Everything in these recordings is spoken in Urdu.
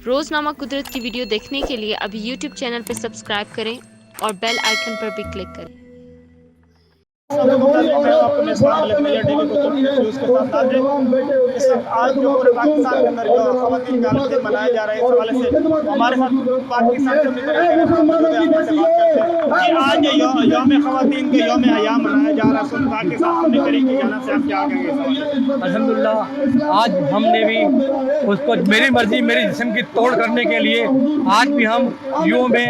روزنامہ قدرت کی ویڈیو دیکھنے کے لیے ابھی یوٹیوب چینل پر سبسکرائب کریں اور بیل آئیکن پر بھی کلک کریں۔ آج جو پورے پاکستان کے اندر جو خواتین کا عالم دن منایا جا رہا ہے اس حوالے سے ہمارے ساتھ پاکستان سے آج یوم خواتین کے یوم حیا منایا جا رہا ہے پاکستان کی جانب سے آپ کیا کہیں گے؟ الحمدللہ آج ہم نے بھی اس کو میری مرضی میری جسم کی توڑ کرنے کے لیے آج بھی ہم یوں میں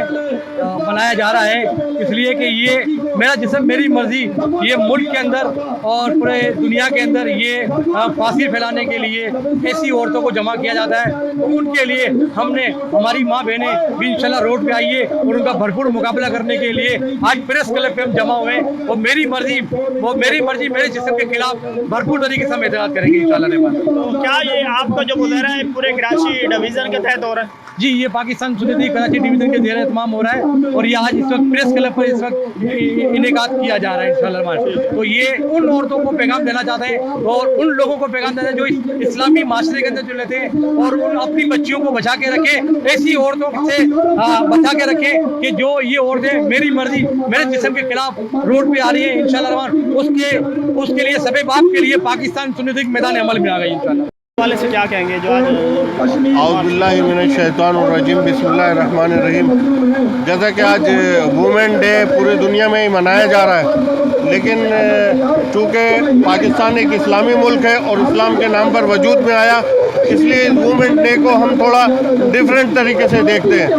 منایا جا رہا ہے، اس لیے کہ یہ میرا جسم میری مرضی یہ ملک کے اندر اور پورے دنیا کے اندر یہ فاصل پھیلانے کے لیے ایسی عورتوں کو جمع کیا جاتا ہے، ان کے لیے ہم نے ہماری ماں بہنیں بھی انشاءاللہ روڈ پہ آئیے اور ان کا بھرپور مقابلہ کرنے کے لیے آج پریس کلب پہ ہم جمع ہوئے اور میری مرضی میرے جسم کے خلاف بھرپور طریقے سے ہم احتجاج کریں گے انشاءاللہ۔ تو کیا یہ آپ کا جو مظاہرہ ہے پورے کراچی ڈویژن کے تحت ہو رہا ہے؟ جی، یہ پاکستان سنتی کراچی ڈویژن کے زیر اہتمام ہو رہا ہے اور یہ آج اس وقت پریس کلب پر اس وقت انعقاد کیا جا رہا ہے انشاءاللہ۔ تو یہ ان عورتوں کو پیغام دینا چاہتے ہیں اور ان لوگوں کو پیغام دینا جو اسلامی معاشرے کے اندر جو لیتے ہیں اور ان اپنی بچیوں کو بچا کے رکھے، ایسی عورتوں سے بچا کے رکھے کہ جو یہ عورتیں میری مرضی میرے جسم کے خلاف روڈ پہ آ رہی ہیں انشاءاللہ، اس کے لیے سبے باپ کے لیے پاکستان سنتی میدان عمل میں آ گئی انشاءاللہ۔ والے سے کیا کہیں گے جو آج اعوذ باللہ من الشیطان الرجیم بسم اللہ الرحمن الرحیم۔ جیسا کہ آج وومن ڈے پوری دنیا میں ہی منایا جا رہا ہے، لیکن چونکہ پاکستان ایک اسلامی ملک ہے اور اسلام کے نام پر وجود میں آیا، اس لیے وومن ڈے کو ہم تھوڑا ڈیفرنٹ طریقے سے دیکھتے ہیں۔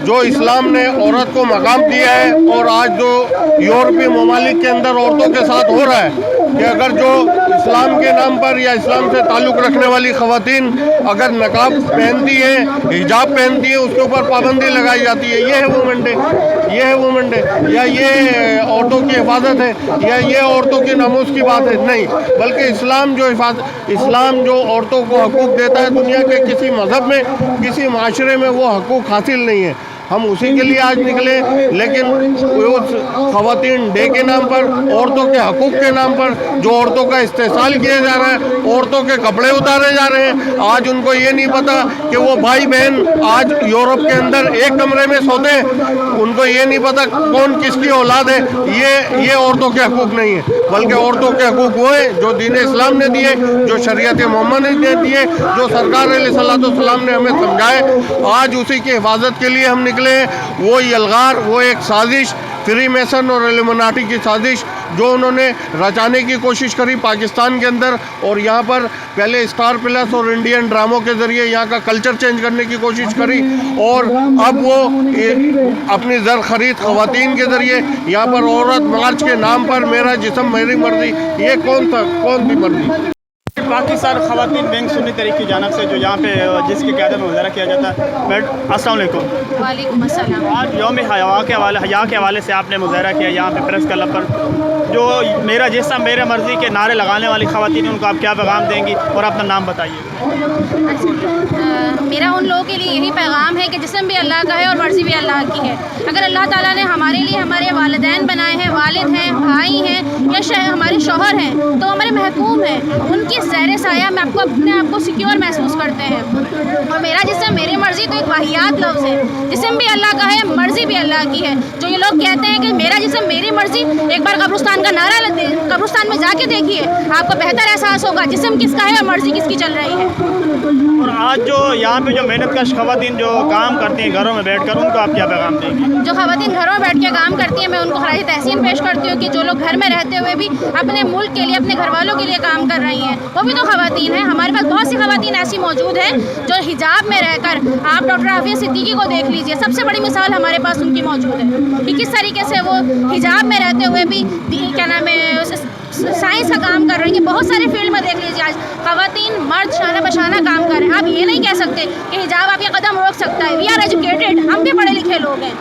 جو اسلام نے عورت کو مقام دیا ہے اور آج جو یورپی ممالک کے اندر عورتوں کے ساتھ ہو رہا ہے کہ اگر جو اسلام کے نام پر یا اسلام سے تعلق رکھنے والی خواتین اگر نقاب پہنتی ہیں، حجاب پہنتی ہیں، اس کے اوپر پابندی لگائی جاتی ہے۔ یہ ہے وومن ڈے، یہ ہے وومن ڈے، یا یہ عورتوں کی حفاظت ہے یا یہ عورتوں کی ناموس کی بات ہے؟ نہیں، بلکہ اسلام جو عورتوں کو حقوق دیتا ہے، دنیا کے کسی مذہب میں کسی معاشرے میں وہ حقوق حاصل نہیں ہے۔ ہم اسی کے لیے آج نکلے، لیکن اس خواتین ڈے کے نام پر، عورتوں کے حقوق کے نام پر جو عورتوں کا استحصال کیا جا رہا ہے، عورتوں کے کپڑے اتارے جا رہے ہیں، آج ان کو یہ نہیں پتا کہ وہ بھائی بہن آج یورپ کے اندر ایک کمرے میں سوتے ہیں، ان کو یہ نہیں پتا کون کس کی اولاد ہے۔ یہ عورتوں کے حقوق نہیں ہے، بلکہ عورتوں کے حقوق وہ ہیں جو دین اسلام نے دیے، جو شریعت محمد نے دیے، جو سرکار علیہ الصلوۃ والسلام نے ہمیں سمجھائے۔ آج اسی کی حفاظت کے لیے ہم نکلے ہیں۔ وہ یلغار، وہ ایک سازش، فری میسن اور ایلومیناٹی کی سازش جو انہوں نے رچانے کی کوشش کری پاکستان کے اندر، اور یہاں پر پہلے اسٹار پلس اور انڈین ڈراموں کے ذریعے یہاں کا کلچر چینج کرنے کی کوشش کری، اور اب وہ اپنی زر خرید خواتین کے ذریعے یہاں پر عورت مارچ کے نام پر میرا جسم میری مرضی، یہ کون سی مرضی؟ پاکستان خواتین بینک سنی تحریک کی جانب سے جو یہاں پہ جس کی قیادت میں مظاہرہ کیا جاتا ہے، السلام علیکم۔ وعلیکم السلام۔ آج یوم حیا کے حوالے سے آپ نے مظاہرہ کیا یہاں پہ پریس کلب پر، جو میرا جسم میرے مرضی کے نعرے لگانے والی خواتین ہیں ان کو آپ کیا پیغام دیں گی اور اپنا نام بتائیے؟ میرا ان لوگوں کے لیے یہی پیغام ہے کہ جسم بھی اللہ کا ہے اور مرضی بھی اللہ کی ہے۔ اگر اللہ تعالیٰ نے ہمارے لیے ہمارے والدین بنائے ہیں، والد ہیں، بھائی ہیں یا ہمارے شوہر ہیں، تو ہمارے محکوم ہیں، ان کی زیر سایہ میں اپنے آپ کو سیکیور محسوس کرتے ہیں۔ اور میرا جسم میری مرضی تو ایک واہیات لفظ ہے، جسم بھی اللہ کا ہے، مرضی بھی اللہ کی ہے۔ جو یہ لوگ کہتے ہیں کہ میرا جسم میری مرضی، ایک بار قبرستان کا نعرہ قبرستان میں جا کے دیکھیے، آپ کو بہتر احساس ہوگا جسم کس کا ہے اور مرضی کس کی چل رہی ہے۔ اور آج جو یہاں پہ جو محنت کش خواتین جو کام کرتی ہیں گھروں میں بیٹھ کر، ان کو آپ کیا پیغام دیں گے؟ جو خواتین گھروں میں بیٹھ کے کام کرتی ہیں، میں ان کو خراج تحسین پیش کرتی ہوں کہ جو لوگ گھر میں رہتے ہوئے بھی اپنے ملک کے لیے، اپنے گھر والوں کے لیے کام کر رہی ہیں، وہ بھی تو خواتین ہیں۔ ہمارے پاس بہت سی خواتین ایسی موجود ہیں جو حجاب میں رہ کر، آپ ڈاکٹر عافیہ صدیقی کو دیکھ لیجئے، سب سے بڑی مثال ہمارے پاس ان کی موجود ہے کہ کس طریقے سے وہ حجاب میں رہتے ہوئے بھی کیا نام ہے سائنس کا کام کر رہی ہیں۔ بہت سارے فیلڈ میں دیکھ لیجیے، آج خواتین مرد شانہ بشانہ کام کر رہے ہیں۔ آپ یہ نہیں کہہ سکتے کہ حجاب آپ کے قدم روک سکتا ہے۔ وی آر ایجوکیٹڈ، ہم بھی پڑھے لکھے لوگ ہیں۔